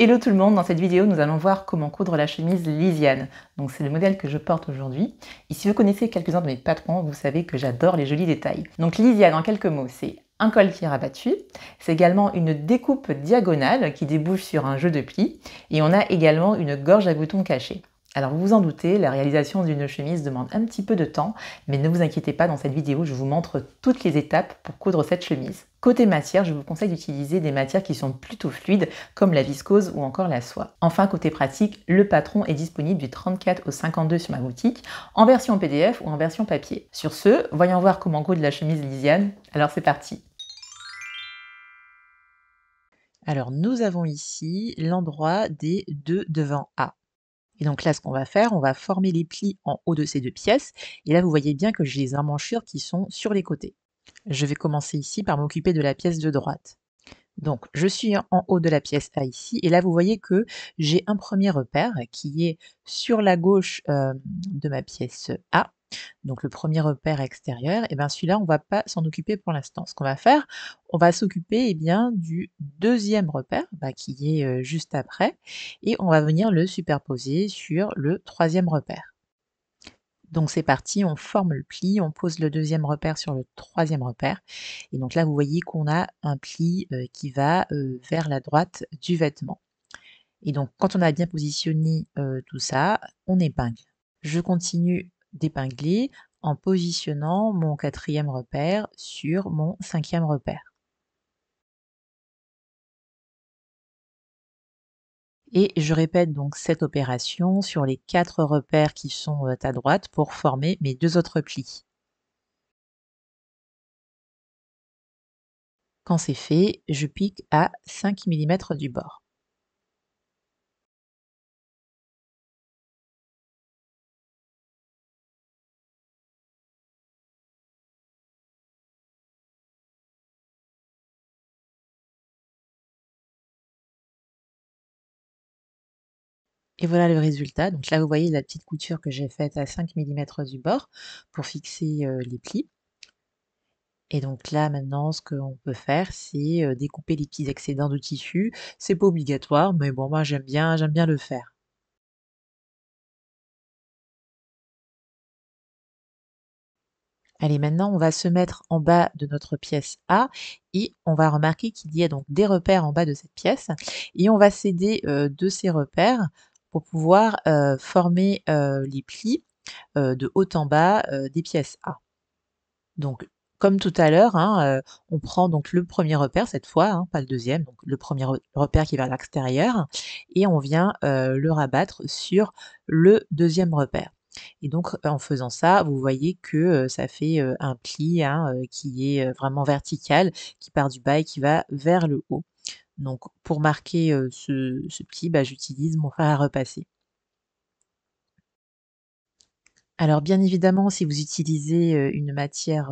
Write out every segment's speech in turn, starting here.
Hello tout le monde, dans cette vidéo nous allons voir comment coudre la chemise Lisiane. Donc c'est le modèle que je porte aujourd'hui. Et si vous connaissez quelques-uns de mes patrons, vous savez que j'adore les jolis détails. Donc Lisiane en quelques mots, c'est un col qui est rabattu, c'est également une découpe diagonale qui débouche sur un jeu de plis, et on a également une gorge à boutons cachée. Alors vous vous en doutez, la réalisation d'une chemise demande un petit peu de temps, mais ne vous inquiétez pas, dans cette vidéo je vous montre toutes les étapes pour coudre cette chemise. Côté matière, je vous conseille d'utiliser des matières qui sont plutôt fluides, comme la viscose ou encore la soie. Enfin, côté pratique, le patron est disponible du 34 au 52 sur ma boutique, en version PDF ou en version papier. Sur ce, voyons voir comment coudre la chemise Lisiane. Alors c'est parti! Alors nous avons ici l'endroit des deux devants A. Et donc là, ce qu'on va faire, on va former les plis en haut de ces deux pièces. Et là, vous voyez bien que j'ai les emmanchures qui sont sur les côtés. Je vais commencer ici par m'occuper de la pièce de droite. Donc, je suis en haut de la pièce A ici, et là, vous voyez que j'ai un premier repère qui est sur la gauche de ma pièce A. Donc, le premier repère extérieur, et bien celui-là, on ne va pas s'en occuper pour l'instant. Ce qu'on va faire, on va s'occuper bien du deuxième repère qui est juste après, et on va venir le superposer sur le troisième repère. Donc c'est parti, on forme le pli, on pose le deuxième repère sur le troisième repère. Et donc là, vous voyez qu'on a un pli qui va vers la droite du vêtement. Et donc quand on a bien positionné tout ça, on épingle. Je continue d'épingler en positionnant mon quatrième repère sur mon cinquième repère. Et je répète donc cette opération sur les 4 repères qui sont à droite pour former mes deux autres plis. Quand c'est fait, je pique à 5 mm du bord. Et voilà le résultat. Donc là, vous voyez la petite couture que j'ai faite à 5 mm du bord pour fixer les plis. Et donc là, maintenant, ce qu'on peut faire, c'est découper les petits excédents de tissu. C'est pas obligatoire, mais bon, moi j'aime bien le faire. Allez, maintenant, on va se mettre en bas de notre pièce A et on va remarquer qu'il y a donc des repères en bas de cette pièce et on va s'aider de ces repères pour pouvoir former les plis de haut en bas des pièces A. Donc, comme tout à l'heure, hein, on prend donc le premier repère cette fois, hein, pas le deuxième, donc le premier repère qui est vers l'extérieur, et on vient le rabattre sur le deuxième repère. Et donc, en faisant ça, vous voyez que ça fait un pli hein, qui est vraiment vertical, qui part du bas et qui va vers le haut. Donc, pour marquer ce pli, j'utilise mon fer à repasser. Alors bien évidemment, si vous utilisez, une matière,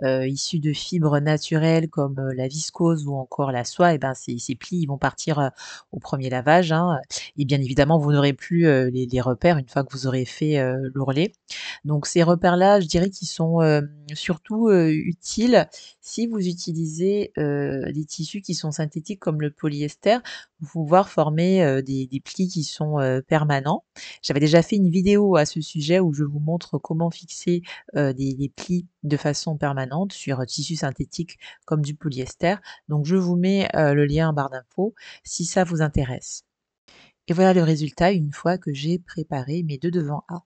issue de fibres naturelles comme, la viscose ou encore la soie et ben, ces plis, ils vont partir, au premier lavage, hein, et bien évidemment, vous n'aurez plus, les repères une fois que vous aurez fait, l'ourlet. Donc ces repères-là, je dirais qu'ils sont, surtout, utiles si vous utilisez, des tissus qui sont synthétiques comme le polyester, pour pouvoir former, des plis qui sont, permanents. J'avais déjà fait une vidéo à ce sujet où je vous montre comment fixer, des plis de façon permanente sur, tissu synthétique comme du polyester. Donc je vous mets, le lien en barre d'infos si ça vous intéresse. Et voilà le résultat une fois que j'ai préparé mes 2 devants A.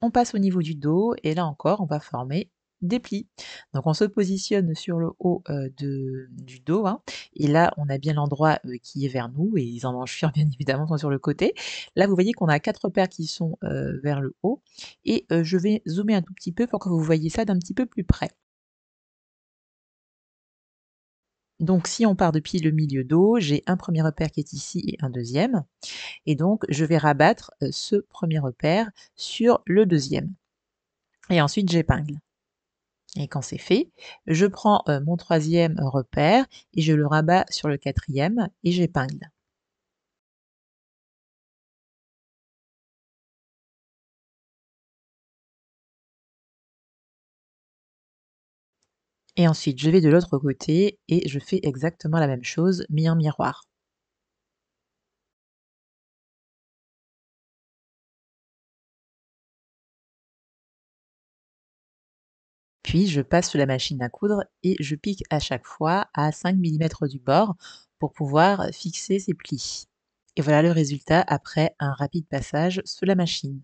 On passe au niveau du dos et là encore on va former des plis. Donc on se positionne sur le haut, du dos, hein, et là on a bien l'endroit, qui est vers nous et les emmanchures bien évidemment sont sur le côté. Là vous voyez qu'on a 4 repères qui sont, vers le haut et je vais zoomer un tout petit peu pour que vous voyez ça d'un petit peu plus près. Donc si on part depuis le milieu dos, j'ai un premier repère qui est ici et un deuxième, et donc je vais rabattre, ce premier repère sur le deuxième et ensuite j'épingle. Et quand c'est fait, je prends, mon troisième repère et je le rabats sur le quatrième et j'épingle. Et ensuite je vais de l'autre côté et je fais exactement la même chose, mais en miroir. Puis je passe sous la machine à coudre et je pique à chaque fois à 5 millimètres du bord pour pouvoir fixer ces plis. Et voilà le résultat après un rapide passage sous la machine.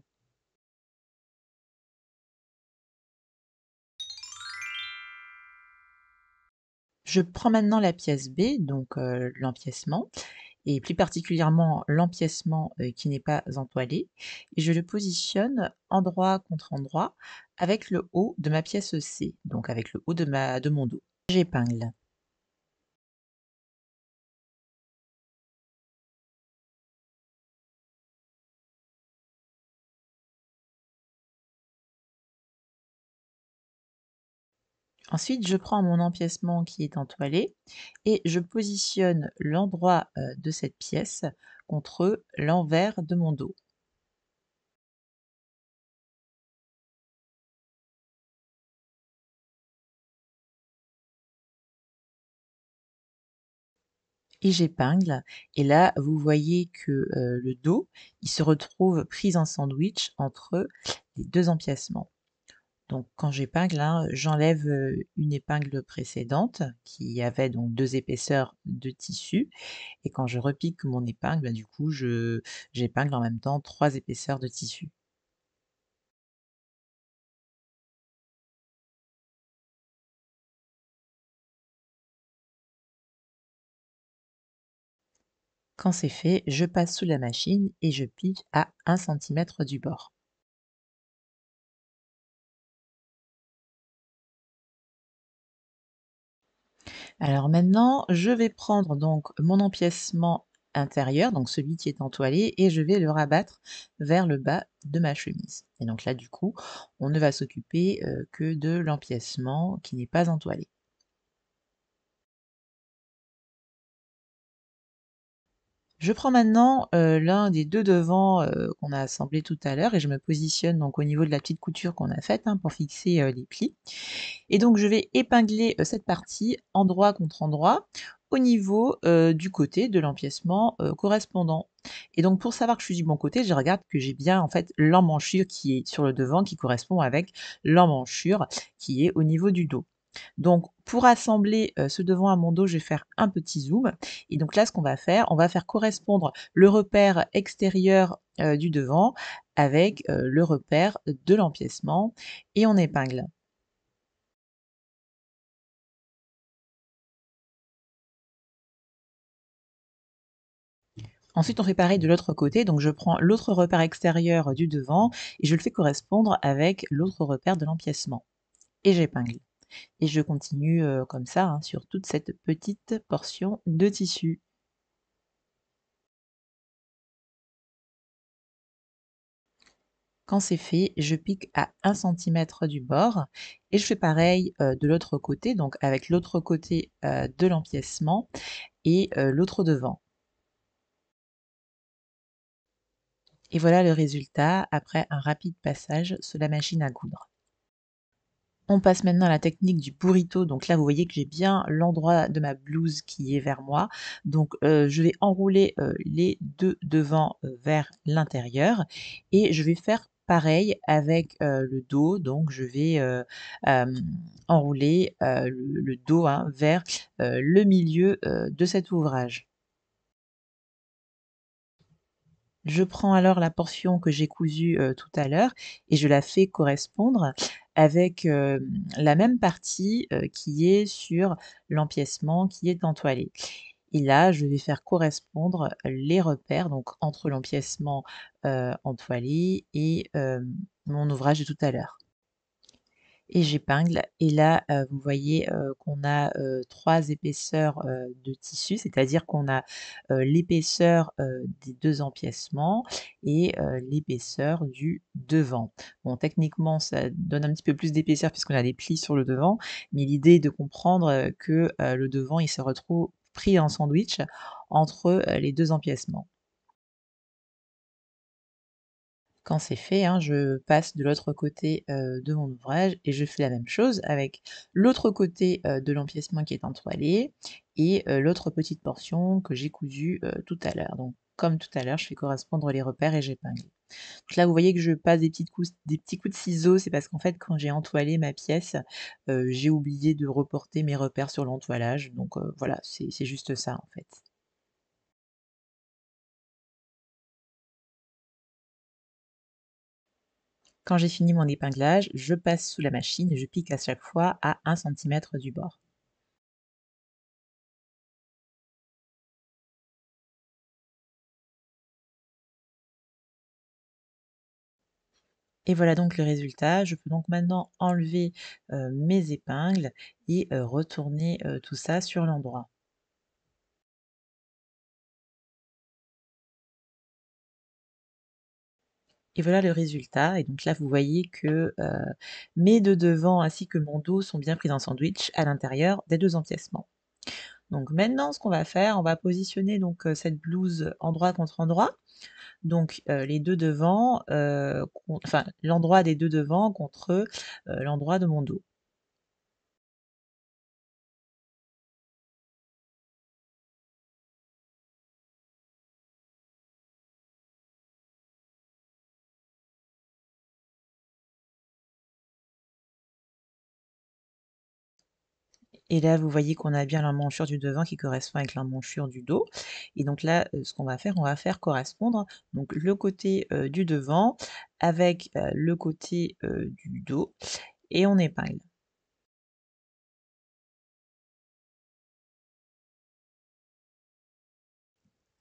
Je prends maintenant la pièce B, donc l'empiècement, et plus particulièrement l'empiècement qui n'est pas entoilé, et je le positionne endroit contre endroit avec le haut de ma pièce C, donc avec le haut de mon dos. J'épingle. Ensuite, je prends mon empiècement qui est entoilé et je positionne l'endroit de cette pièce contre l'envers de mon dos. Et j'épingle et là, vous voyez que, le dos, il se retrouve pris en sandwich entre les 2 empiècements. Donc quand j'épingle, hein, j'enlève, une épingle précédente qui avait donc 2 épaisseurs de tissu et quand je repique mon épingle, bah, du coup, je j'épingle en même temps 3 épaisseurs de tissu. Quand c'est fait, je passe sous la machine et je pique à 1 centimètre du bord. Alors maintenant, je vais prendre donc mon empiècement intérieur, donc celui qui est entoilé, et je vais le rabattre vers le bas de ma chemise. Et donc là, du coup, on ne va s'occuper que de l'empiècement qui n'est pas entoilé. Je prends maintenant l'un des deux devants qu'on a assemblés tout à l'heure et je me positionne donc au niveau de la petite couture qu'on a faite hein, pour fixer les plis. Et donc je vais épingler, cette partie endroit contre endroit au niveau, du côté de l'empiècement, correspondant. Et donc pour savoir que je suis du bon côté, je regarde que j'ai bien en fait l'emmanchure qui est sur le devant qui correspond avec l'emmanchure qui est au niveau du dos. Donc pour assembler, ce devant à mon dos, je vais faire un petit zoom et donc là ce qu'on va faire, on va faire correspondre le repère extérieur, du devant avec, le repère de l'empiècement et on épingle. Ensuite, on fait pareil de l'autre côté, donc je prends l'autre repère extérieur du devant et je le fais correspondre avec l'autre repère de l'empiècement et j'épingle et je continue, comme ça, hein, sur toute cette petite portion de tissu. Quand c'est fait, je pique à 1 centimètre du bord et je fais pareil, de l'autre côté, donc avec l'autre côté, de l'empiècement et l'autre devant. Et voilà le résultat après un rapide passage sous la machine à coudre. On passe maintenant à la technique du burrito. Donc là, vous voyez que j'ai bien l'endroit de ma blouse qui est vers moi. Donc, je vais enrouler, les 2 devants, vers l'intérieur et je vais faire pareil avec, le dos. Donc je vais, hem, enrouler, le dos, hein, vers, le milieu, de cet ouvrage. Je prends alors la portion que j'ai cousue, tout à l'heure et je la fais correspondre avec, la même partie, qui est sur l'empiècement qui est entoilé. Et là, je vais faire correspondre les repères, donc entre l'empiècement, entoilé et mon ouvrage de tout à l'heure. Et j'épingle et là, vous voyez, qu'on a, 3 épaisseurs, de tissu, c'est-à-dire qu'on a, l'épaisseur, des 2 empiècements et l'épaisseur du devant. Bon techniquement, ça donne un petit peu plus d'épaisseur puisqu'on a des plis sur le devant, mais l'idée est de comprendre, que, le devant, il se retrouve pris en sandwich entre, les 2 empiècements. Quand c'est fait, hein, je passe de l'autre côté, de mon ouvrage et je fais la même chose avec l'autre côté, de l'empiècement qui est entoilé et l'autre petite portion que j'ai cousue, tout à l'heure. Donc comme tout à l'heure, je fais correspondre les repères et j'épingle. Donc là, vous voyez que je passe des petits coups de ciseaux, c'est parce qu'en fait, quand j'ai entoilé ma pièce, j'ai oublié de reporter mes repères sur l'entoilage. Donc voilà, c'est juste ça, en fait. Quand j'ai fini mon épinglage, je passe sous la machine et je pique à chaque fois à 1 cm du bord. Et voilà donc le résultat. Je peux donc maintenant enlever, mes épingles et retourner, tout ça sur l'endroit. Et voilà le résultat et donc là, vous voyez que, mes 2 devants ainsi que mon dos sont bien pris en sandwich à l'intérieur des 2 empiècements. Donc maintenant, ce qu'on va faire, on va positionner donc, cette blouse endroit contre endroit. Donc, les 2 devants, enfin l'endroit des 2 devants contre, l'endroit de mon dos. Et là, vous voyez qu'on a bien l'emmanchure du devant qui correspond avec l'emmanchure du dos. Et donc là, ce qu'on va faire, on va faire correspondre donc le côté, du devant avec, le côté, du dos et on épingle.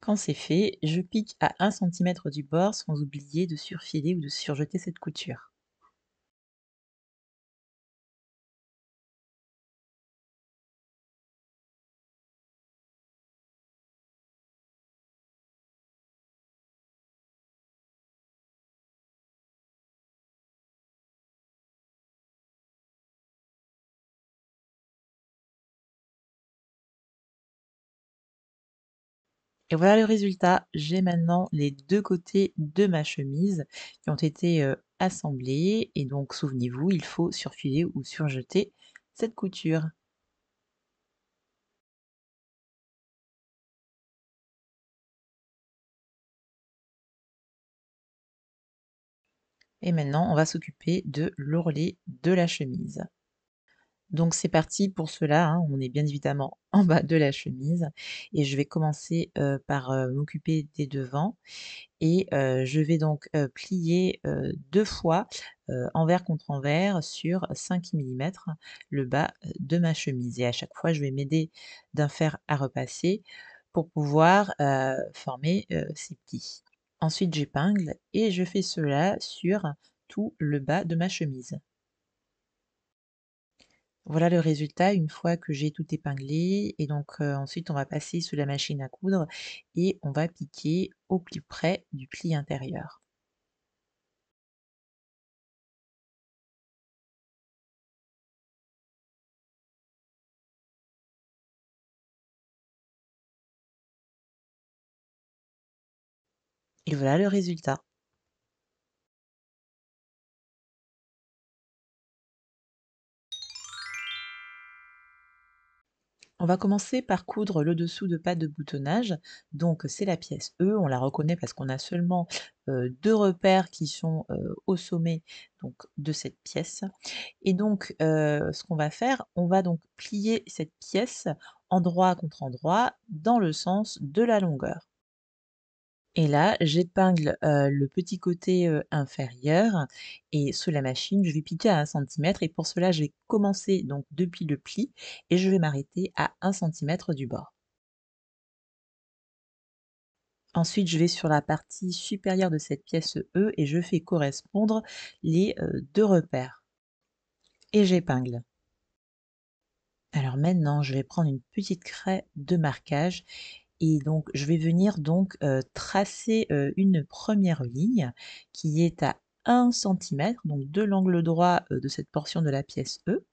Quand c'est fait, je pique à 1 cm du bord sans oublier de surfiler ou de surjeter cette couture. Et voilà le résultat. J'ai maintenant les 2 côtés de ma chemise qui ont été, assemblés et donc souvenez-vous, il faut surfiler ou surjeter cette couture. Et maintenant, on va s'occuper de l'ourlet de la chemise. Donc c'est parti pour cela, hein, on est bien évidemment en bas de la chemise et je vais commencer, par, m'occuper des devants et je vais donc, plier, 2 fois, envers contre envers sur 5 mm le bas, de ma chemise et à chaque fois, je vais m'aider d'un fer à repasser pour pouvoir, former, ces plis. Ensuite, j'épingle et je fais cela sur tout le bas de ma chemise. Voilà le résultat une fois que j'ai tout épinglé et donc ensuite on va passer sous la machine à coudre et on va piquer au plus près du pli intérieur. Et voilà le résultat. On va commencer par coudre le dessous de pas de boutonnage. Donc c'est la pièce E, on la reconnaît parce qu'on a seulement, 2 repères qui sont, au sommet donc de cette pièce et donc ce qu'on va faire, on va donc plier cette pièce endroit contre endroit dans le sens de la longueur. Et là, j'épingle, le petit côté, inférieur et sous la machine, je vais piquer à 1 cm et pour cela, je vais commencer donc depuis le pli et je vais m'arrêter à 1 cm du bord. Ensuite, je vais sur la partie supérieure de cette pièce E et je fais correspondre les, 2 repères et j'épingle. Alors maintenant, je vais prendre une petite craie de marquage et donc je vais venir donc, tracer, une première ligne qui est à 1 cm, donc de l'angle droit, de cette portion de la pièce E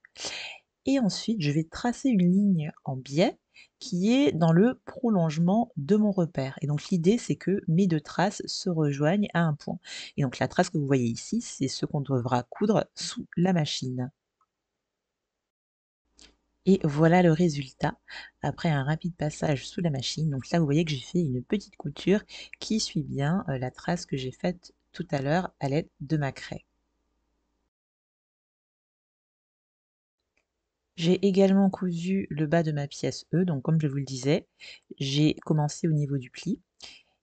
et ensuite je vais tracer une ligne en biais qui est dans le prolongement de mon repère. Et donc l'idée, c'est que mes 2 traces se rejoignent à un point. Et donc la trace que vous voyez ici, c'est ce qu'on devra coudre sous la machine. Et voilà le résultat après un rapide passage sous la machine. Donc là, vous voyez que j'ai fait une petite couture qui suit bien la trace que j'ai faite tout à l'heure à l'aide de ma craie. J'ai également cousu le bas de ma pièce E, donc comme je vous le disais, j'ai commencé au niveau du pli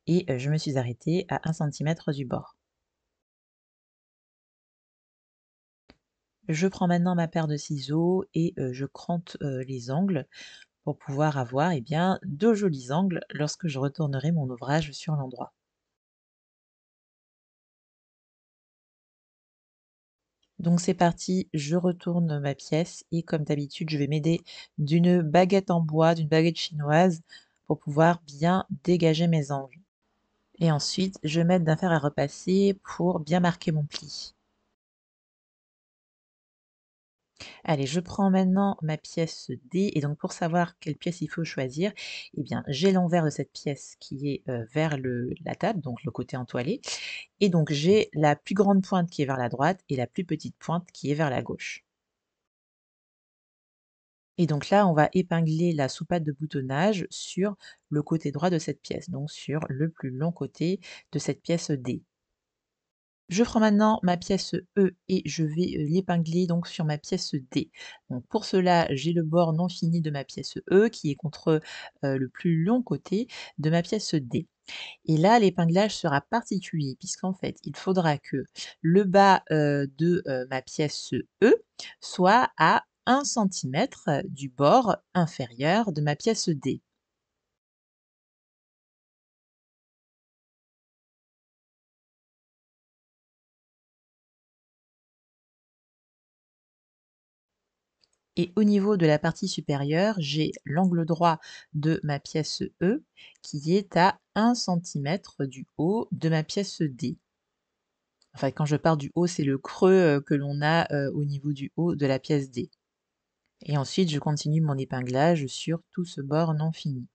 et je me suis arrêtée à 1 cm du bord. Je prends maintenant ma paire de ciseaux et je crante les angles pour pouvoir avoir bien, de jolis angles lorsque je retournerai mon ouvrage sur l'endroit. Donc c'est parti, je retourne ma pièce et comme d'habitude, je vais m'aider d'une baguette en bois, d'une baguette chinoise pour pouvoir bien dégager mes angles. Et ensuite, je vais mettre d'un fer à repasser pour bien marquer mon pli. Allez, je prends maintenant ma pièce D et donc pour savoir quelle pièce il faut choisir, j'ai l'envers de cette pièce qui est vers la table, donc le côté entoilé, et donc j'ai la plus grande pointe qui est vers la droite et la plus petite pointe qui est vers la gauche. Et donc là, on va épingler la soupape de boutonnage sur le côté droit de cette pièce, donc sur le plus long côté de cette pièce D. Je prends maintenant ma pièce E et je vais l'épingler donc sur ma pièce D. Donc pour cela, j'ai le bord non fini de ma pièce E qui est contre le plus long côté de ma pièce D. Et là, l'épinglage sera particulier puisqu'en fait, il faudra que le bas de ma pièce E soit à 1 cm du bord inférieur de ma pièce D. Et au niveau de la partie supérieure, j'ai l'angle droit de ma pièce E qui est à 1 cm du haut de ma pièce D. Enfin, quand je parle du haut, c'est le creux que l'on a au niveau du haut de la pièce D. Et ensuite, je continue mon épinglage sur tout ce bord non fini.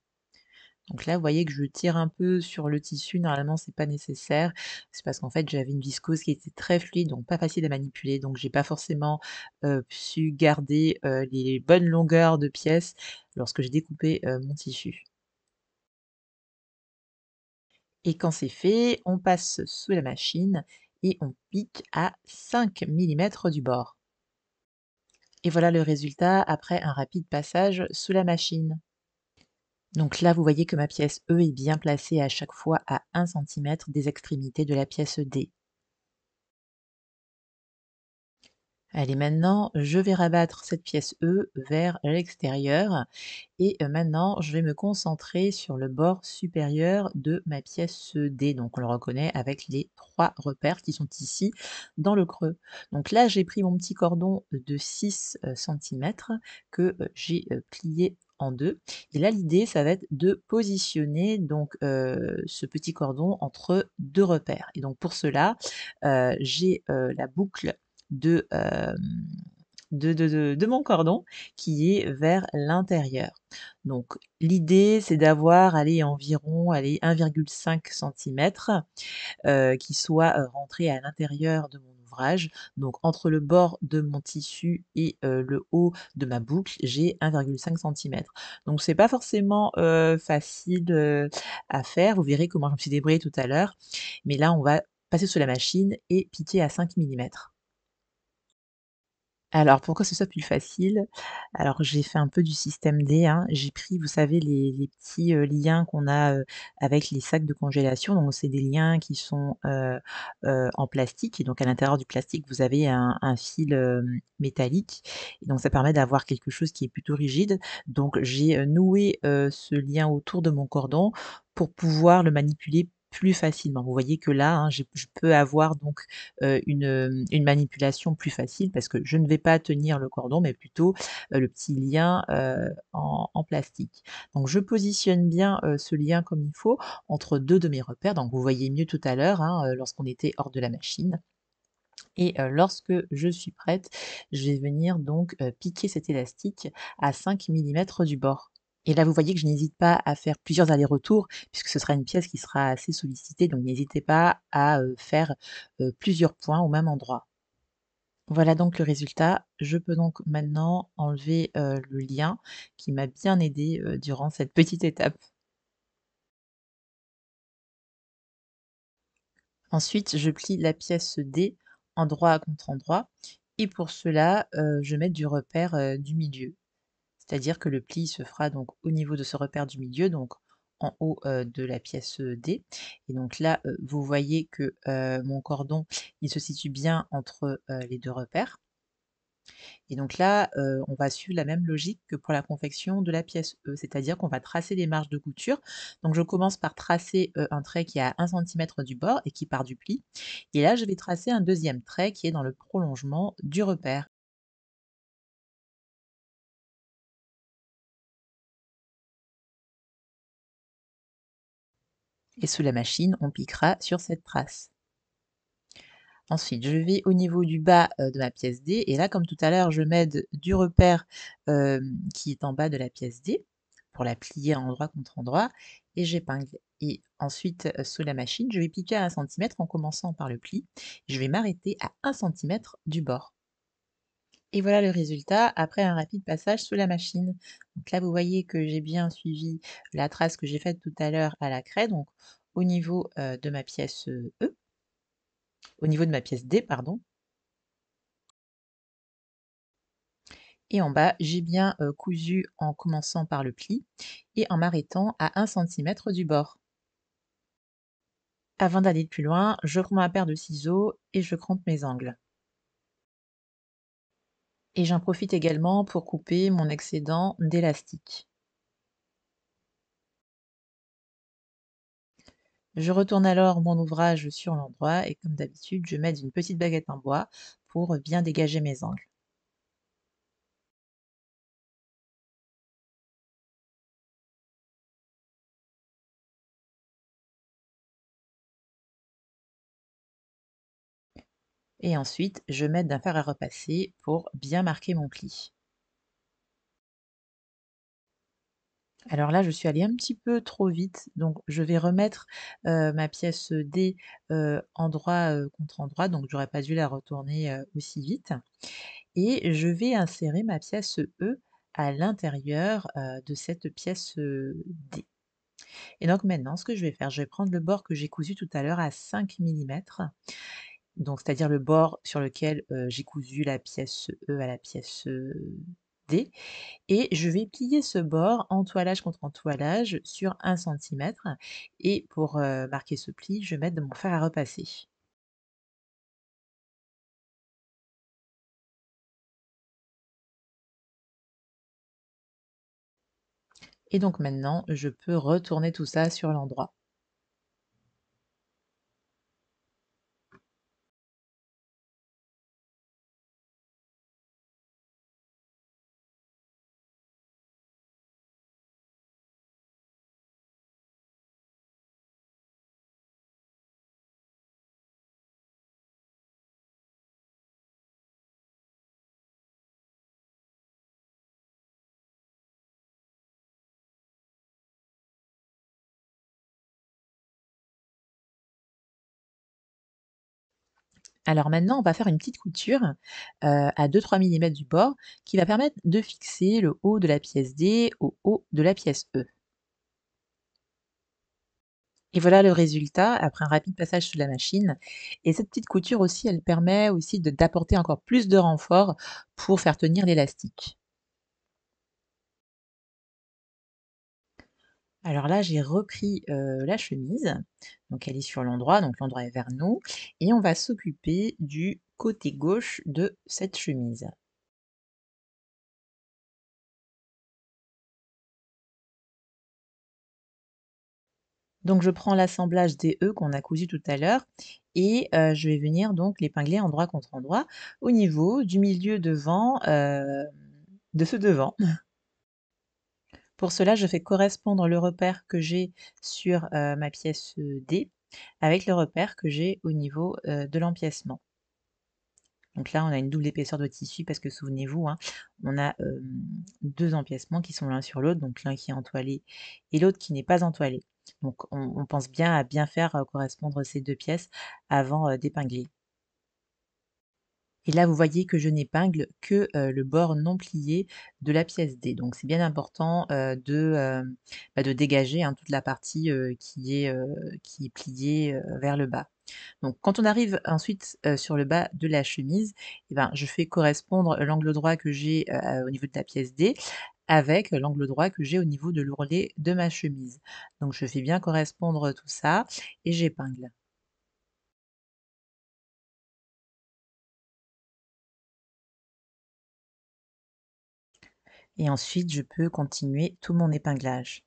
Donc là, vous voyez que je tire un peu sur le tissu, normalement c'est pas nécessaire. C'est parce qu'en fait, j'avais une viscose qui était très fluide, donc pas facile à manipuler, donc j'ai pas forcément, su garder, les bonnes longueurs de pièces lorsque j'ai découpé, mon tissu. Et quand c'est fait, on passe sous la machine et on pique à 5 mm du bord. Et voilà le résultat après un rapide passage sous la machine. Donc là, vous voyez que ma pièce E est bien placée à chaque fois à 1 cm des extrémités de la pièce D. Allez, maintenant, je vais rabattre cette pièce E vers l'extérieur et maintenant, je vais me concentrer sur le bord supérieur de ma pièce D. Donc, on le reconnaît avec les 3 repères qui sont ici dans le creux. Donc là, j'ai pris mon petit cordon de 6 cm que j'ai plié en deux. Et là, l'idée, ça va être de positionner donc ce petit cordon entre 2 repères. Et donc pour cela, j'ai la boucle de, de mon cordon qui est vers l'intérieur. Donc l'idée, c'est d'avoir, allez, environ, allez, 1,5 centimètre qui soit, rentré à l'intérieur de mon ouvrage. Donc entre le bord de mon tissu et le haut de ma boucle, j'ai 1,5 centimètre. Donc c'est pas forcément, facile, à faire. Vous verrez comment je me suis débrouillée tout à l'heure. Mais là, on va passer sous la machine et piquer à 5 mm. Alors pour que ce soit plus facile, alors j'ai fait un peu du système D, hein. J'ai pris, vous savez, les petits, liens qu'on a, avec les sacs de congélation. Donc c'est des liens qui sont, en plastique et donc à l'intérieur du plastique, vous avez un fil, métallique et donc ça permet d'avoir quelque chose qui est plutôt rigide. Donc j'ai, noué, ce lien autour de mon cordon pour pouvoir le manipuler plus facilement. Vous voyez que là, hein, je peux avoir donc une manipulation plus facile parce que je ne vais pas tenir le cordon, mais plutôt, le petit lien, en plastique. Donc je positionne bien, ce lien comme il faut entre 2 de mes repères. Donc vous voyez mieux tout à l'heure, hein, lorsqu'on était hors de la machine et lorsque je suis prête, je vais venir donc, piquer cet élastique à 5 mm du bord. Et là, vous voyez que je n'hésite pas à faire plusieurs allers-retours puisque ce sera une pièce qui sera assez sollicitée, donc n'hésitez pas à, faire, plusieurs points au même endroit. Voilà donc le résultat. Je peux donc maintenant enlever, le lien qui m'a bien aidé durant cette petite étape. Ensuite, je plie la pièce D endroit contre endroit et pour cela, je mets du repère, du milieu. C'est-à-dire que le pli se fera donc au niveau de ce repère du milieu, donc en haut, de la pièce, D et donc là, vous voyez que, mon cordon, il se situe bien entre, les 2 repères et donc là, on va suivre la même logique que pour la confection de la pièce E, c'est-à-dire qu'on va tracer des marges de couture. Donc je commence par tracer, un trait qui est à 1 centimètre du bord et qui part du pli et là, je vais tracer un deuxième trait qui est dans le prolongement du repère et sous la machine, on piquera sur cette trace. Ensuite, je vais au niveau du bas, de ma pièce D et là, comme tout à l'heure, je m'aide du repère, qui est en bas de la pièce D pour la plier endroit contre endroit et j'épingle et ensuite, sous la machine, je vais piquer à 1 centimètre en commençant par le pli. Je vais m'arrêter à 1 centimètre du bord et voilà le résultat après un rapide passage sous la machine. Donc là, vous voyez que j'ai bien suivi la trace que j'ai faite tout à l'heure à la craie, donc au niveau, de ma pièce, E, au niveau de ma pièce D, pardon. Et en bas, j'ai bien, cousu en commençant par le pli et en m'arrêtant à 1 centimètre du bord. Avant d'aller plus loin, je prends ma paire de ciseaux et je crampe mes angles. Et j'en profite également pour couper mon excédent d'élastique. Je retourne alors mon ouvrage sur l'endroit et comme d'habitude, je mets une petite baguette en bois pour bien dégager mes angles. Et ensuite, je m'aide d'un fer à repasser pour bien marquer mon pli. Alors là, je suis allée un petit peu trop vite, donc je vais remettre, ma pièce D, endroit, contre endroit, donc j'aurais pas dû la retourner, aussi vite et je vais insérer ma pièce E à l'intérieur, de cette pièce, D et donc maintenant ce que je vais faire, je vais prendre le bord que j'ai cousu tout à l'heure à 5 millimètres, donc c'est-à-dire le bord sur lequel, j'ai cousu la pièce E à la pièce, D et je vais plier ce bord entoilage contre entoilage sur 1 centimètre et pour, marquer ce pli, je vais mettre de mon fer à repasser. Et donc maintenant, je peux retourner tout ça sur l'endroit. Alors maintenant, on va faire une petite couture, à 2-3 millimètres du bord qui va permettre de fixer le haut de la pièce D au haut de la pièce E. Et voilà le résultat après un rapide passage sous la machine et cette petite couture aussi, elle permet aussi de d'apporter encore plus de renfort pour faire tenir l'élastique. Alors là, j'ai repris, la chemise, donc elle est sur l'endroit, donc l'endroit est vers nous et on va s'occuper du côté gauche de cette chemise. Donc je prends l'assemblage des E qu'on a cousu tout à l'heure et je vais venir donc l'épingler endroit contre endroit au niveau du milieu devant, de ce devant. Pour cela, je fais correspondre le repère que j'ai sur, ma pièce, D avec le repère que j'ai au niveau, de l'empiècement. Donc là, on a une double épaisseur de tissu parce que souvenez-vous, hein, on a, 2 empiècements qui sont l'un sur l'autre, donc l'un qui est entoilé et l'autre qui n'est pas entoilé. Donc on pense bien à bien faire, correspondre ces 2 pièces avant, d'épingler. Et là, vous voyez que je n'épingle que, le bord non plié de la pièce D. Donc c'est bien important, de dégager, hein, toute la partie, qui est pliée, vers le bas. Donc quand on arrive ensuite, sur le bas de la chemise, et ben, je fais correspondre l'angle droit que j'ai, au niveau de la pièce D avec l'angle droit que j'ai au niveau de l'ourlet de ma chemise. Donc je fais bien correspondre tout ça et j'épingle. Et ensuite je peux continuer tout mon épinglage.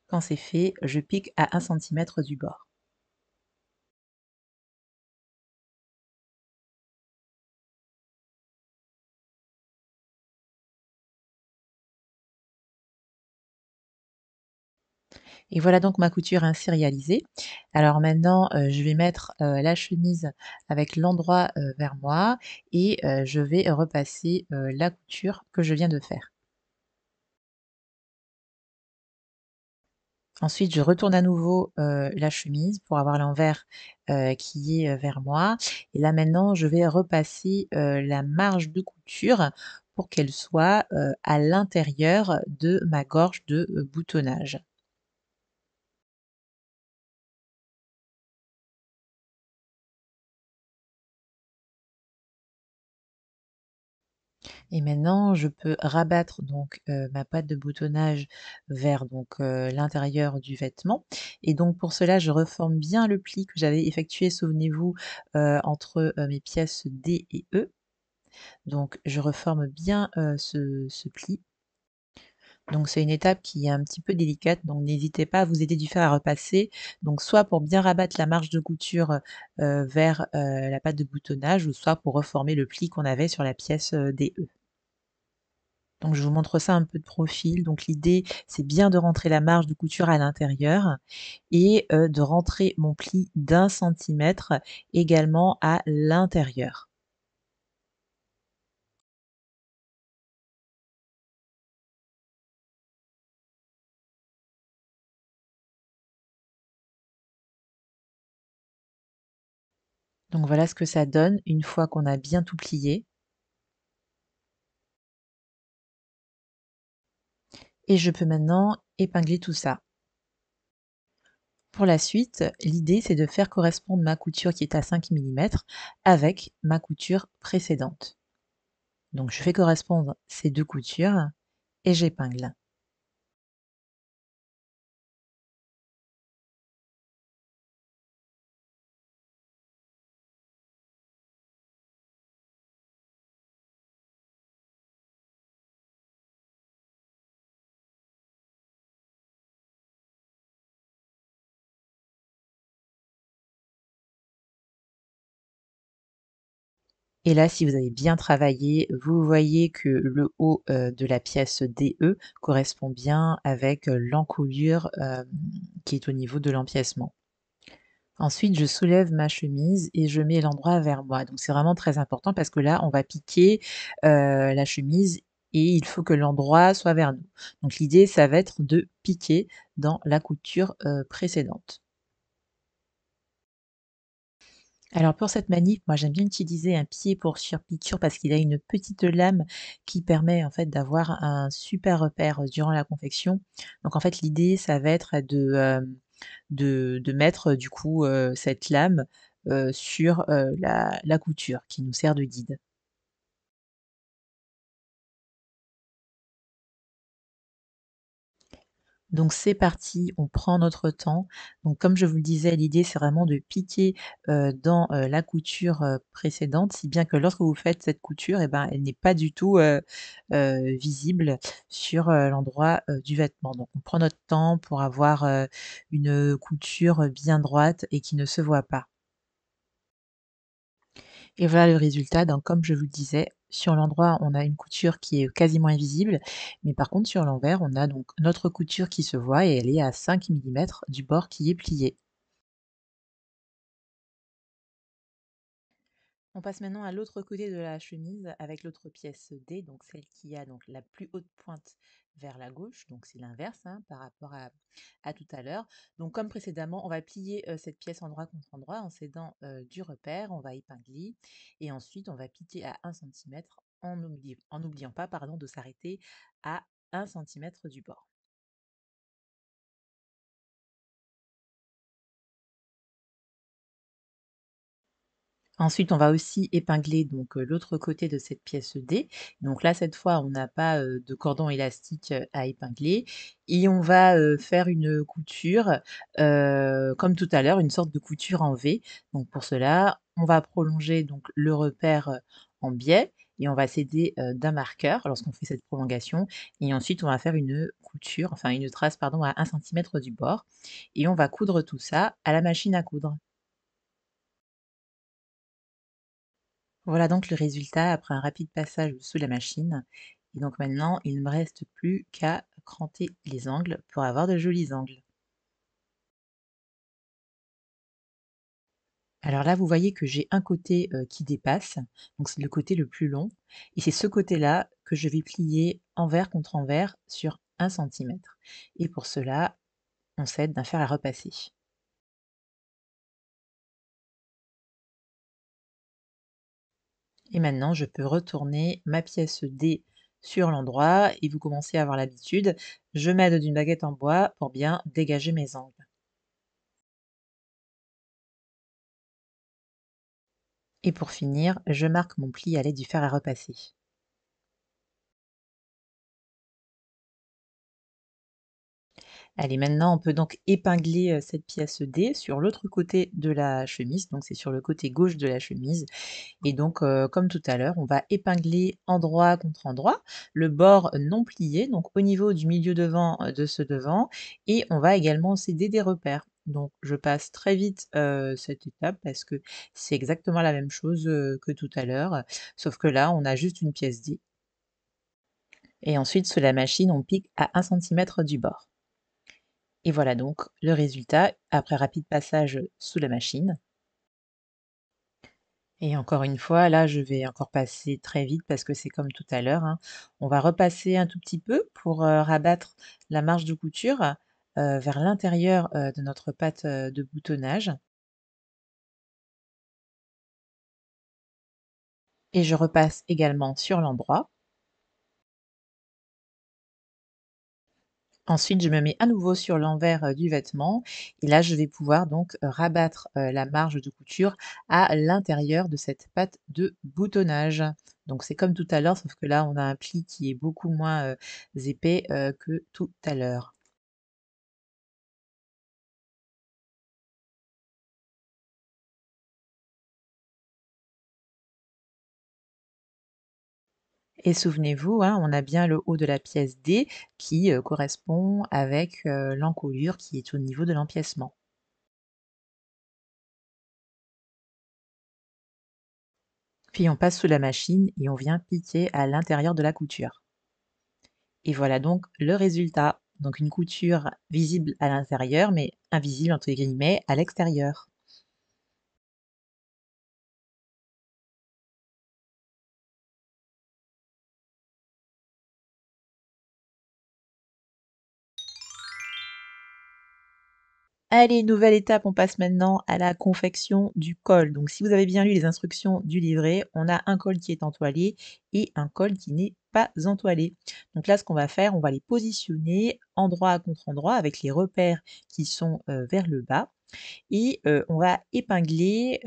Quand c'est fait, je pique à 1 cm du bord. Et voilà donc ma couture ainsi réalisée. Alors maintenant, je vais mettre, la chemise avec l'endroit, vers moi et je vais repasser, la couture que je viens de faire. Ensuite, je retourne à nouveau, la chemise pour avoir l'envers, qui est, vers moi et là maintenant je vais repasser, la marge de couture pour qu'elle soit, à l'intérieur de ma gorge de, boutonnage. Et maintenant, je peux rabattre donc, ma patte de boutonnage vers donc, l'intérieur du vêtement et donc pour cela, je reforme bien le pli que j'avais effectué, souvenez-vous, entre, mes pièces D et E. Donc je reforme bien, ce pli. Donc c'est une étape qui est un petit peu délicate, donc n'hésitez pas à vous aider du fer à repasser. Donc soit pour bien rabattre la marge de couture, vers, la patte de boutonnage ou soit pour reformer le pli qu'on avait sur la pièce, DE. Donc je vous montre ça un peu de profil. Donc l'idée, c'est bien de rentrer la marge de couture à l'intérieur et de rentrer mon pli d'1 cm également à l'intérieur. Donc voilà ce que ça donne une fois qu'on a bien tout plié et je peux maintenant épingler tout ça. Pour la suite, l'idée, c'est de faire correspondre ma couture qui est à 5 mm avec ma couture précédente. Donc je fais correspondre ces 2 coutures et j'épingle. Et là, si vous avez bien travaillé, vous voyez que le haut, de la pièce DE correspond bien avec, l'encolure, qui est au niveau de l'empiècement. Ensuite, je soulève ma chemise et je mets l'endroit vers moi. Donc c'est vraiment très important parce que là, on va piquer, la chemise et il faut que l'endroit soit vers nous. Donc l'idée, ça va être de piquer dans la couture, précédente. Alors pour cette manip, moi j'aime bien utiliser un pied pour surpiqûre parce qu'il a une petite lame qui permet en fait d'avoir un super repère, durant la confection. Donc en fait l'idée ça va être de mettre, du coup, cette lame, sur, la couture qui nous sert de guide. Donc c'est parti, on prend notre temps. Donc comme je vous le disais, l'idée c'est vraiment de piquer, dans, la couture, précédente, si bien que lorsque vous faites cette couture et ben, elle n'est pas du tout, visible sur, l'endroit, du vêtement. Donc on prend notre temps pour avoir, une couture, bien droite et qui ne se voit pas. Et voilà le résultat. Donc comme je vous le disais, sur l'endroit, on a une couture qui est quasiment invisible, mais par contre sur l'envers, on a donc notre couture qui se voit et elle est à 5 millimètres du bord qui est plié. On passe maintenant à l'autre côté de la chemise avec l'autre pièce D, donc celle qui a donc la plus haute pointe vers la gauche, donc c'est l'inverse hein, par rapport à tout à l'heure. Donc comme précédemment, on va plier cette pièce endroit contre endroit en s'aidant du repère, on va épingler et ensuite on va piquer à 1 cm en n'oubliant pas pardon, de s'arrêter à 1 cm du bord. Ensuite, on va aussi épingler donc l'autre côté de cette pièce D. Donc là, cette fois, on n'a pas, de cordon élastique, à épingler et on va, faire une couture, comme tout à l'heure, une sorte de couture en V. Donc pour cela, on va prolonger donc le repère, en biais et on va s'aider, d'un marqueur lorsqu'on fait cette prolongation et ensuite on va faire une couture, enfin une trace pardon, à 1 cm du bord et on va coudre tout ça à la machine à coudre. Voilà donc le résultat après un rapide passage sous la machine. Et donc maintenant, il ne me reste plus qu'à cranter les angles pour avoir de jolis angles. Alors là, vous voyez que j'ai un côté qui dépasse, donc c'est le côté le plus long, et c'est ce côté-là que je vais plier envers contre envers sur 1 cm. Et pour cela, on s'aide d'un fer à repasser. Et maintenant, je peux retourner ma pièce D sur l'endroit et vous commencez à avoir l'habitude. Je m'aide d'une baguette en bois pour bien dégager mes angles. Et pour finir, je marque mon pli à l'aide du fer à repasser. Allez, maintenant on peut donc épingler cette pièce D sur l'autre côté de la chemise, donc c'est sur le côté gauche de la chemise. Et donc, comme tout à l'heure, on va épingler endroit contre endroit, le bord non plié, donc au niveau du milieu devant de ce devant, et on va également s'aider des repères. Donc je passe très vite cette étape parce que c'est exactement la même chose que tout à l'heure, sauf que là, on a juste une pièce D. Et ensuite, sous la machine, on pique à 1 cm du bord. Et voilà donc le résultat après rapide passage sous la machine. Et encore une fois, là, je vais encore passer très vite parce que c'est comme tout à l'heure, hein. On va repasser un tout petit peu pour, rabattre la marge de couture, vers l'intérieur, de notre patte, de boutonnage et je repasse également sur l'endroit. Ensuite, je me mets à nouveau sur l'envers, du vêtement et là, je vais pouvoir donc, rabattre, la marge de couture à l'intérieur de cette patte de boutonnage. Donc c'est comme tout à l'heure, sauf que là, on a un pli qui est beaucoup moins, épais, que tout à l'heure. Et souvenez-vous, hein, on a bien le haut de la pièce D qui, correspond avec, l'encolure qui est au niveau de l'empiècement. Puis on passe sous la machine et on vient piquer à l'intérieur de la couture. Et voilà donc le résultat. Donc une couture visible à l'intérieur, mais invisible entre guillemets à l'extérieur. Allez, nouvelle étape, on passe maintenant à la confection du col. Donc si vous avez bien lu les instructions du livret, on a un col qui est entoilé et un col qui n'est pas entoilé. Donc là, ce qu'on va faire, on va les positionner endroit contre endroit avec les repères qui sont vers le bas et on va épingler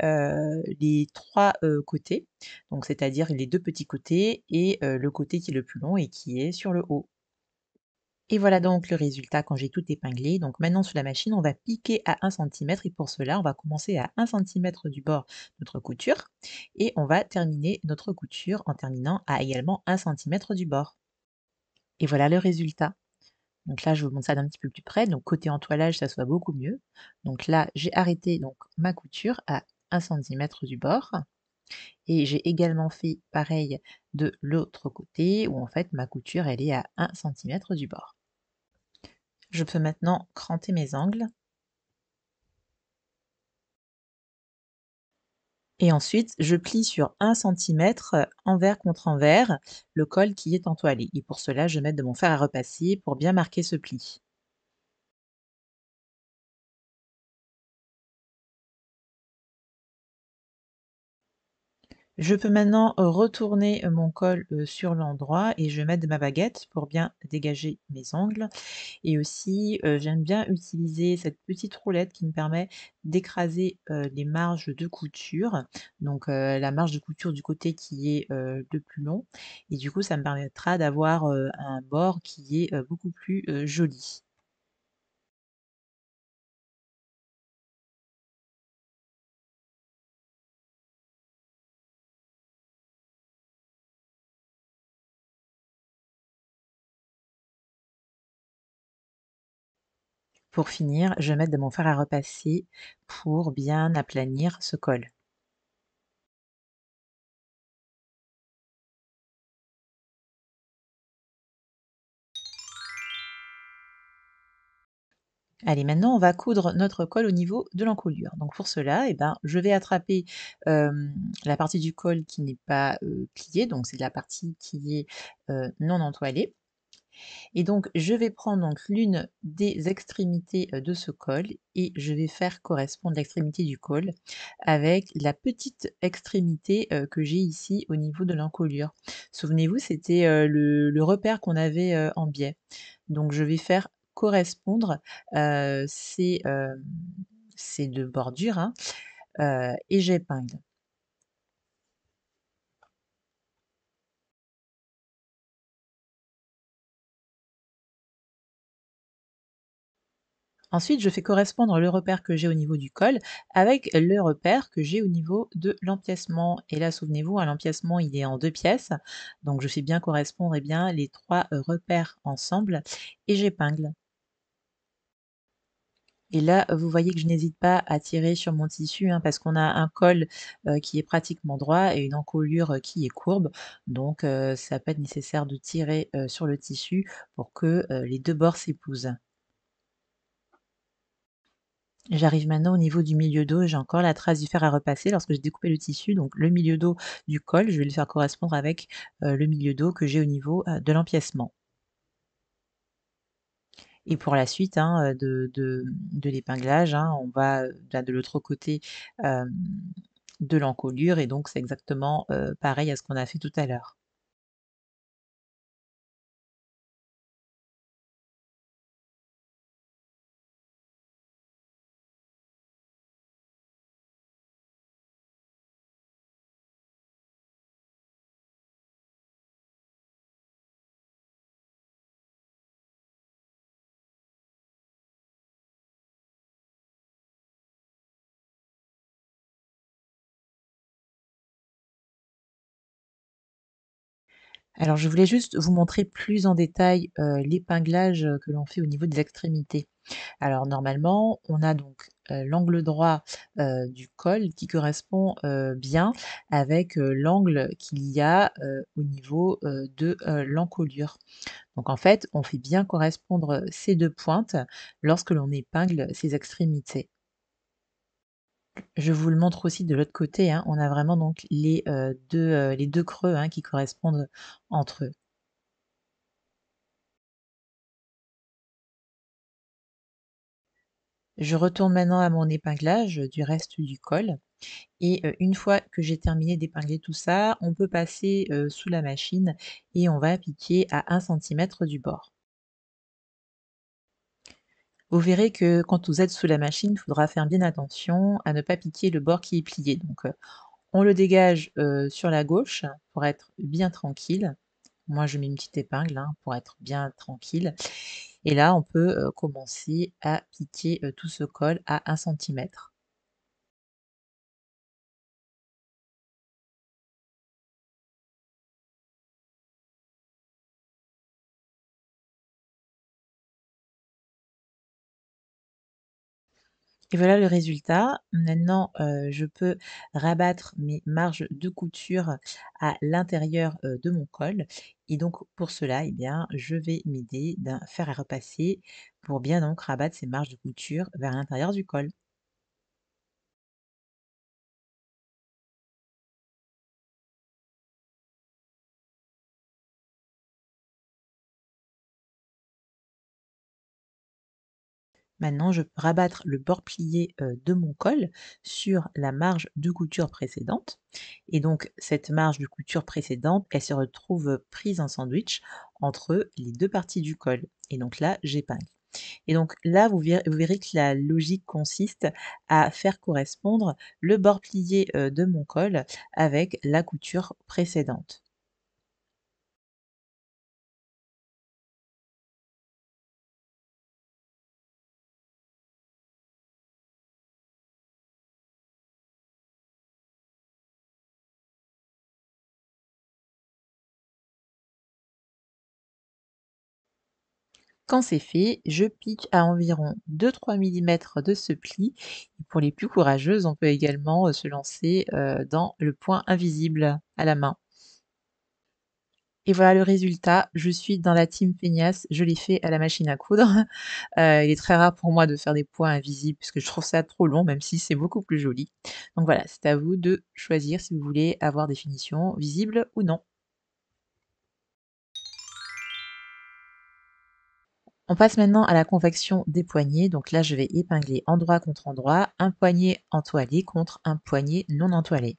les 3 côtés, donc c'est-à-dire les 2 petits côtés et le côté qui est le plus long et qui est sur le haut. Et voilà donc le résultat quand j'ai tout épinglé. Donc maintenant sur la machine, on va piquer à 1 cm et pour cela, on va commencer à 1 cm du bord notre couture et on va terminer notre couture en terminant à également 1 cm du bord. Et voilà le résultat. Donc là, je vous montre ça d'un petit peu plus près. Donc côté entoilage, ça soit beaucoup mieux. Donc là, j'ai arrêté donc ma couture à 1 cm du bord Et j'ai également fait pareil de l'autre côté où en fait ma couture elle est à 1 cm du bord. Je peux maintenant cranter mes angles et ensuite je plie sur 1 cm envers contre envers le col qui est entoilé et pour cela je vais mettre de mon fer à repasser pour bien marquer ce pli. Je peux maintenant retourner mon col sur l'endroit et je vais mettre de ma baguette pour bien dégager mes angles. Et aussi, j'aime bien utiliser cette petite roulette qui me permet d'écraser, les marges de couture. Donc, la marge de couture du côté qui est, le plus long et du coup, ça me permettra d'avoir, un bord qui est, beaucoup plus, joli. Pour finir, je vais mettre de mon fer à repasser pour bien aplanir ce col. Allez, maintenant, on va coudre notre col au niveau de l'encolure. Donc pour cela, eh ben, je vais attraper, la partie du col qui n'est pas, pliée, donc c'est la partie qui est, non entoilée et donc je vais prendre donc l'une des extrémités, de ce col et je vais faire correspondre l'extrémité du col avec la petite extrémité, que j'ai ici au niveau de l'encolure. Souvenez-vous, c'était, le repère qu'on avait, en biais. Donc je vais faire correspondre, ces 2 bordures, hein, et j'épingle. Ensuite, je fais correspondre le repère que j'ai au niveau du col avec le repère que j'ai au niveau de l'empiècement et là, souvenez-vous, hein, l'empiècement, il est en 2 pièces, donc je fais bien correspondre, eh bien, les 3 repères ensemble et j'épingle. Et là, vous voyez que je n'hésite pas à tirer sur mon tissu, hein, parce qu'on a un col, qui est pratiquement droit et une encolure, qui est courbe. Donc, ça peut être nécessaire de tirer, sur le tissu pour que, les 2 bords s'épousent. J'arrive maintenant au niveau du milieu dos, j'ai encore la trace du fer à repasser lorsque j'ai découpé le tissu, donc le milieu dos du col, je vais le faire correspondre avec, le milieu dos que j'ai au niveau, de l'empiècement. Et pour la suite, hein, de l'épinglage, hein, on va, bah, de l'autre côté, hem, de l'encolure et donc c'est exactement, pareil à ce qu'on a fait tout à l'heure. Alors je voulais juste vous montrer plus en détail, l'épinglage, que l'on fait au niveau des extrémités. Alors normalement, on a donc, l'angle droit, du col qui correspond, bien avec, l'angle qu'il y a, au niveau, de l'encolure. Donc en fait, on fait bien correspondre, ces 2 pointes lorsque l'on épingle ces extrémités. Je vous le montre aussi de l'autre côté, hein, on a vraiment donc les 2 creux, hein, qui correspondent entre eux. Je retourne maintenant à mon épinglage, du reste du col et une fois que j'ai terminé d'épingler tout ça, on peut passer, sous la machine et on va piquer à 1 cm du bord. Vous verrez que quand vous êtes sous la machine, il faudra faire bien attention à ne pas piquer le bord qui est plié. Donc, on le dégage, sur la gauche pour être bien tranquille. Moi, je mets une petite épingle, hein, pour être bien tranquille et là, on peut, commencer à piquer, tout ce col à 1 cm. Et voilà le résultat. Maintenant, je peux rabattre mes marges de couture à l'intérieur, de mon col et donc pour cela, eh bien, je vais m'aider d'un fer à repasser pour bien donc rabattre ces marges de couture vers l'intérieur du col. Maintenant, je peux rabattre le bord plié, de mon col sur la marge de couture précédente et donc cette marge de couture précédente, elle se retrouve, prise en sandwich entre les 2 parties du col et donc là, j'épingle. Et donc là, vous verrez que la logique consiste à faire correspondre le bord plié, de mon col avec la couture précédente. Quand c'est fait, je pique à environ 2-3 millimètres de ce pli. Et pour les plus courageuses, on peut également, se lancer, dans le point invisible à la main. Et voilà le résultat. Je suis dans la team feignasse, je l'ai fait à la machine à coudre. Il est très rare pour moi de faire des points invisibles puisque je trouve ça trop long, même si c'est beaucoup plus joli. Donc voilà, c'est à vous de choisir si vous voulez avoir des finitions visibles ou non. On passe maintenant à la confection des poignets. Donc là, je vais épingler endroit contre endroit, un poignet entoilé contre un poignet non entoilé.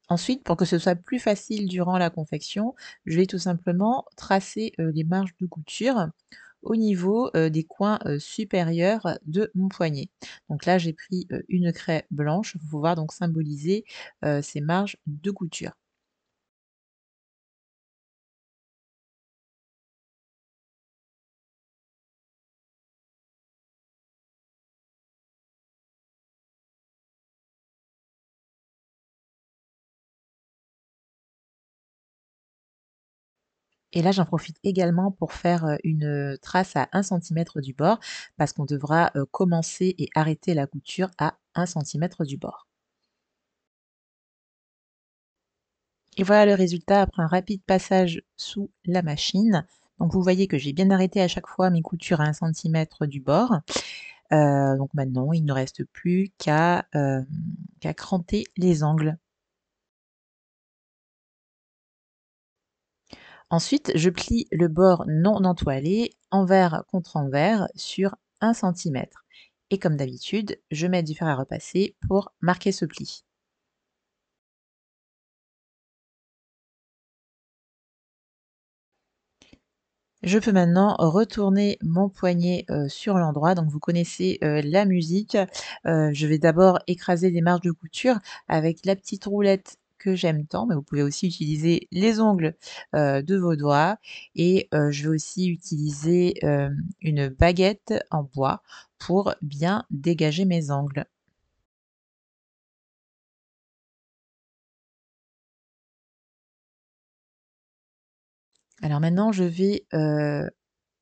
Ensuite, pour que ce soit plus facile durant la confection, je vais tout simplement tracer, les marges de couture au niveau, des coins, supérieurs de mon poignet. Donc là, j'ai pris, une craie blanche pour pouvoir donc symboliser, ces marges de couture. Et là, j'en profite également pour faire, une, trace à 1 centimètre du bord parce qu'on devra, commencer et arrêter la couture à 1 centimètre du bord. Et voilà le résultat après un rapide passage sous la machine. Donc vous voyez que j'ai bien arrêté à chaque fois mes coutures à 1 centimètre du bord. Donc maintenant, il ne reste plus qu'à cranter les angles. Ensuite, je plie le bord non entoilé envers contre envers sur 1 centimètre. Et comme d'habitude, je mets du fer à repasser pour marquer ce pli. Je peux maintenant retourner mon poignet, sur l'endroit. Donc vous connaissez, la musique. Je vais d'abord écraser les marges de couture avec la petite roulette que j'aime tant, mais vous pouvez aussi utiliser les ongles, de vos doigts et je vais aussi utiliser, une baguette en bois pour bien dégager mes angles. Alors maintenant je vais,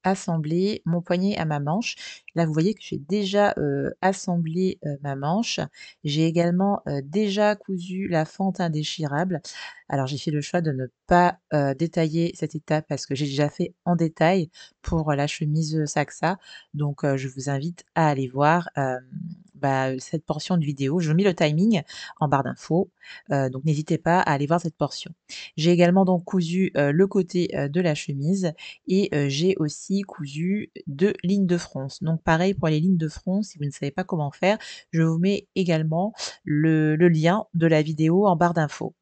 assembler mon poignet à ma manche. Là, vous voyez que j'ai déjà, assemblé, ma manche. J'ai également, déjà cousu la fente indéchirable. Alors j'ai fait le choix de ne pas, détailler cette étape parce que j'ai déjà fait en détail pour la chemise, Saxa. Donc je vous invite à aller voir, cette portion de vidéo. Je mets le timing en barre d'infos, donc n'hésitez pas à aller voir cette portion. J'ai également donc cousu, le côté, de la chemise et j'ai aussi cousu 2 lignes de fronce. Donc pareil pour les lignes de fronce, si vous ne savez pas comment faire, je vous mets également le lien de la vidéo en barre d'infos.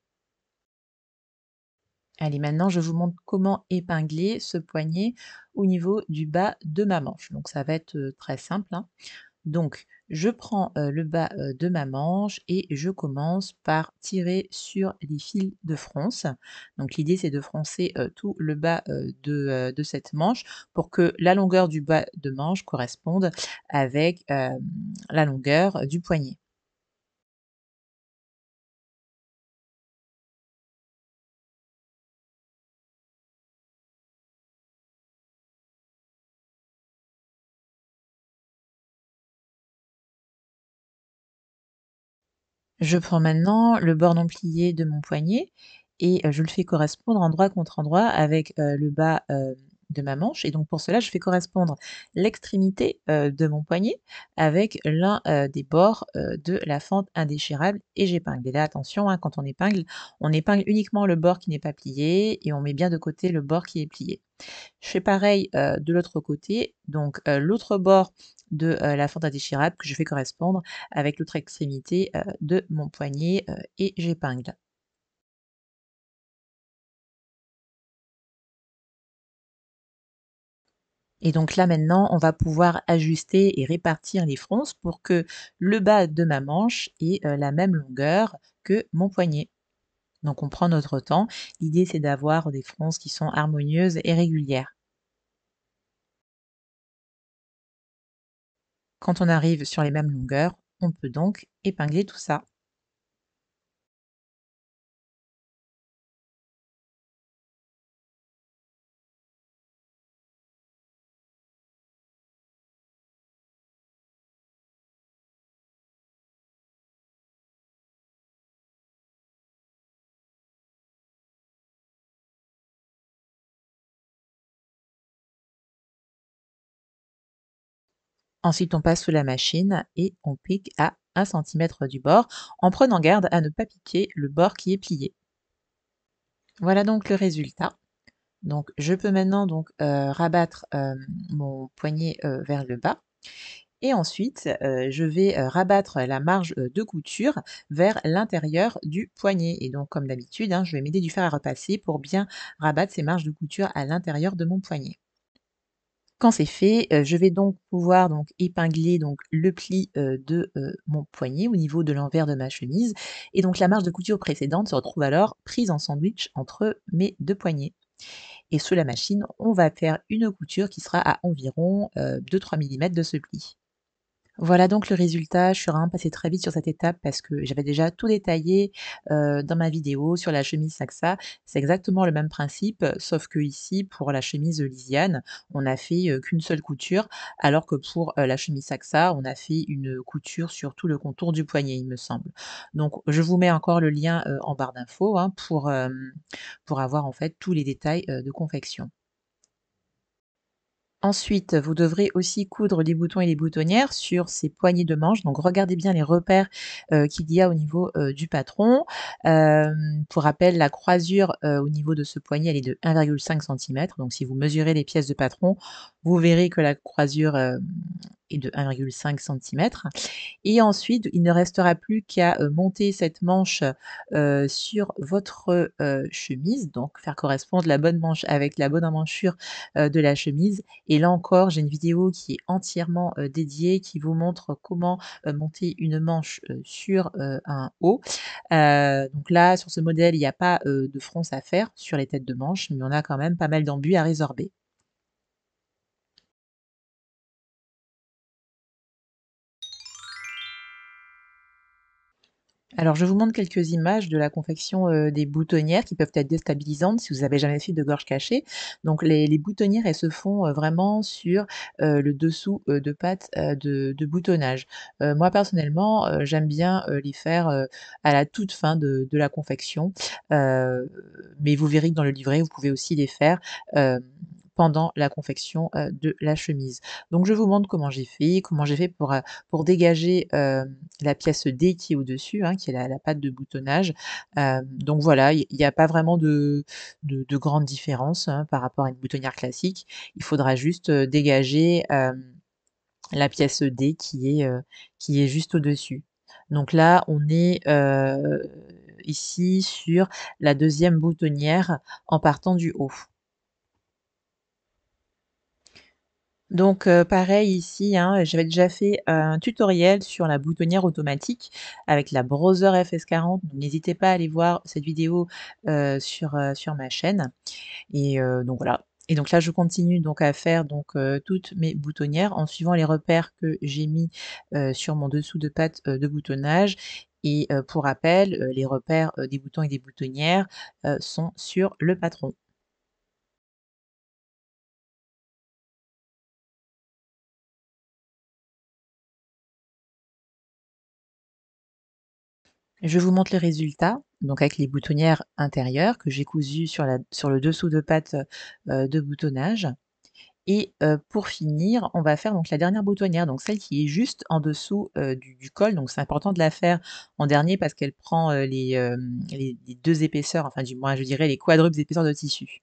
Allez, maintenant je vous montre comment épingler ce poignet au niveau du bas de ma manche. Donc ça va être, très simple, hein. Donc, je prends, le bas, de ma manche et je commence par tirer sur les fils de fronce. Donc l'idée, c'est de froncer, tout le bas, de cette manche pour que la longueur du bas de manche corresponde avec, la longueur du poignet. Je prends maintenant le bord non plié de mon poignet et je le fais correspondre endroit contre endroit avec, le bas, de ma manche et donc pour cela, je fais correspondre l'extrémité, de mon poignet avec l'un, des bords, de la fente indéchirable et j'épingle et là attention, hein, quand on épingle uniquement le bord qui n'est pas plié et on met bien de côté le bord qui est plié. Je fais pareil, de l'autre côté, donc l'autre bord de, la fente indéchirable que je fais correspondre avec l'autre extrémité, de mon poignet, et j'épingle. Et donc là maintenant, on va pouvoir ajuster et répartir les fronces pour que le bas de ma manche ait, la même longueur que mon poignet. Donc on prend notre temps. L'idée c'est d'avoir des fronces qui sont harmonieuses et régulières. Quand on arrive sur les mêmes longueurs, on peut donc épingler tout ça. Ensuite, on passe sous la machine et on pique à 1 centimètre du bord, en prenant garde à ne pas piquer le bord qui est plié. Voilà donc le résultat. Donc je peux maintenant donc, rabattre, mon poignet, vers le bas et ensuite, je vais, rabattre la marge, de couture vers l'intérieur du poignet et donc comme d'habitude, hein, je vais m'aider du fer à repasser pour bien rabattre ces marges de couture à l'intérieur de mon poignet. Quand c'est fait, je vais donc pouvoir donc épingler donc le pli, de, mon poignet au niveau de l'envers de ma chemise et donc la marge de couture précédente se retrouve alors prise en sandwich entre mes 2 poignets et sous la machine, on va faire une couture qui sera à environ, 2-3 millimètres de ce pli. Voilà donc le résultat. Je suis vraiment passée très vite sur cette étape parce que j'avais déjà tout détaillé, dans ma vidéo sur la chemise Saxa. C'est exactement le même principe, sauf que ici, pour la chemise, Lysiane, on a fait, qu'une seule couture, alors que pour, la chemise Saxa, on a fait une couture sur tout le contour du poignet, il me semble. Donc je vous mets encore le lien, en barre d'infos, hein, pour avoir en fait tous les détails, de confection. Ensuite, vous devrez aussi coudre les boutons et les boutonnières sur ces poignées de manches. Donc regardez bien les repères, qu'il y a au niveau, du patron. Pour rappel, la croisure, au niveau de ce poignet, elle est de 1,5 centimètre. Donc si vous mesurez les pièces de patron, vous verrez que la croisure, est de 1,5 centimètre. Et ensuite, il ne restera plus qu'à, monter cette manche, sur votre, chemise, donc faire correspondre la bonne manche avec la bonne emmanchure, de la chemise. Et là encore, j'ai une vidéo qui est entièrement, dédiée, qui vous montre comment, monter une manche, sur, un haut. Donc là, sur ce modèle, il n'y a pas, de fronce à faire sur les têtes de manches, mais on a quand même pas mal d'embus à résorber. Alors, je vous montre quelques images de la confection, des boutonnières qui peuvent être déstabilisantes si vous avez jamais fait de gorge cachée. Donc les boutonnières, elles se font, vraiment sur, le dessous, de patte, de boutonnage. Moi personnellement, j'aime bien, les faire, à la toute fin de la confection, heu, mais vous verrez que dans le livret, vous pouvez aussi les faire, pendant la confection, de la chemise. Donc je vous montre comment j'ai fait pour dégager, la pièce D qui est au-dessus, hein, qui est la patte de boutonnage. Donc voilà, il y a pas vraiment de grande différence, hein, par rapport à une boutonnière classique. Il faudra juste, dégager, la pièce D qui est juste au-dessus. Donc là, on est, ici sur la deuxième boutonnière en partant du haut. Donc pareil ici, hein, j'avais déjà fait un tutoriel sur la boutonnière automatique avec la Brother FS40, donc n'hésitez pas à aller voir cette vidéo, sur ma chaîne et donc voilà. Et donc là, je continue donc à faire donc toutes mes boutonnières en suivant les repères que j'ai mis, sur mon dessous de patte, de boutonnage et pour rappel, les repères, des boutons et des boutonnières, sont sur le patron. Je vous montre le résultat, donc avec les boutonnières intérieures que j'ai cousues sur le dessous de patte, de boutonnage et pour finir, on va faire donc la dernière boutonnière, donc celle qui est juste en dessous, du col, donc c'est important de la faire en dernier parce qu'elle prend, les 2 épaisseurs, enfin du moins je dirais les quadruples épaisseurs de tissu.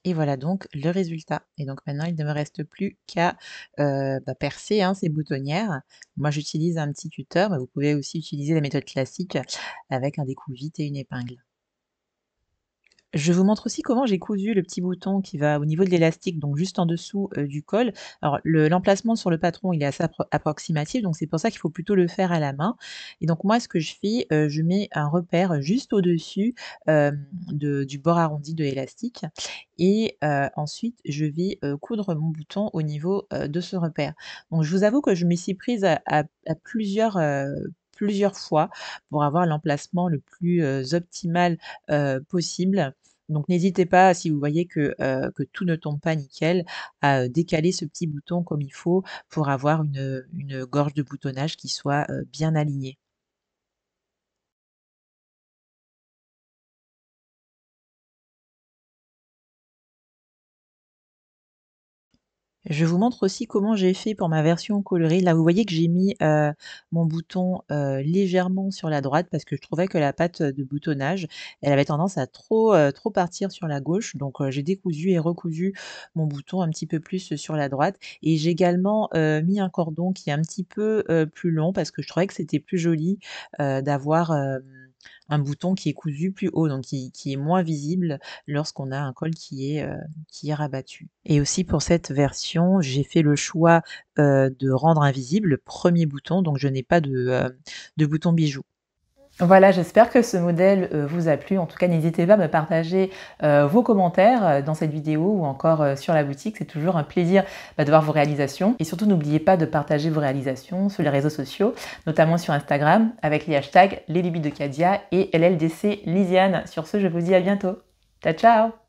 Et voilà donc le résultat. Et donc maintenant, il ne me reste plus qu'à, percer, hein, ces boutonnières. Moi, j'utilise un petit tuteur, mais vous pouvez aussi utiliser la méthode classique avec un découpe-vite et une épingle. Je vous montre aussi comment j'ai cousu le petit bouton qui va au niveau de l'élastique, donc juste en dessous, du col. Alors l'emplacement sur le patron, il est assez approximatif, donc c'est pour ça qu'il faut plutôt le faire à la main et donc moi, ce que je fais, je mets un repère juste au-dessus, de du bord arrondi de l'élastique et ensuite je vais, coudre mon bouton au niveau, de ce repère. Donc je vous avoue que je m'y suis prise à plusieurs fois pour avoir l'emplacement le plus, optimal, possible. Donc n'hésitez pas, si vous voyez que tout ne tombe pas nickel, à, décaler ce petit bouton comme il faut pour avoir une gorge de boutonnage qui soit, bien alignée. Je vous montre aussi comment j'ai fait pour ma version colorée. Là, vous voyez que j'ai mis, mon bouton, légèrement sur la droite parce que je trouvais que la patte, de boutonnage, elle avait tendance à trop partir sur la gauche. Donc, j'ai décousu et recousu mon bouton un petit peu plus, sur la droite et j'ai également, mis un cordon qui est un petit peu, plus long parce que je trouvais que c'était plus joli, d'avoir, un bouton qui est cousu plus haut, donc qui est moins visible lorsqu'on a un col qui est rabattu. Et aussi pour cette version, j'ai fait le choix, de rendre invisible le 1er bouton, donc je n'ai pas de bouton bijou. Voilà, j'espère que ce modèle, vous a plu. En tout cas, n'hésitez pas à me partager, vos commentaires, dans cette vidéo ou encore, sur la boutique. C'est toujours un plaisir, de voir vos réalisations et surtout n'oubliez pas de partager vos réalisations sur les réseaux sociaux, notamment sur Instagram avec les hashtags Les Lubies de Kadia et LLDC Lisiane. Sur ce, je vous dis à bientôt. Ciao, ciao!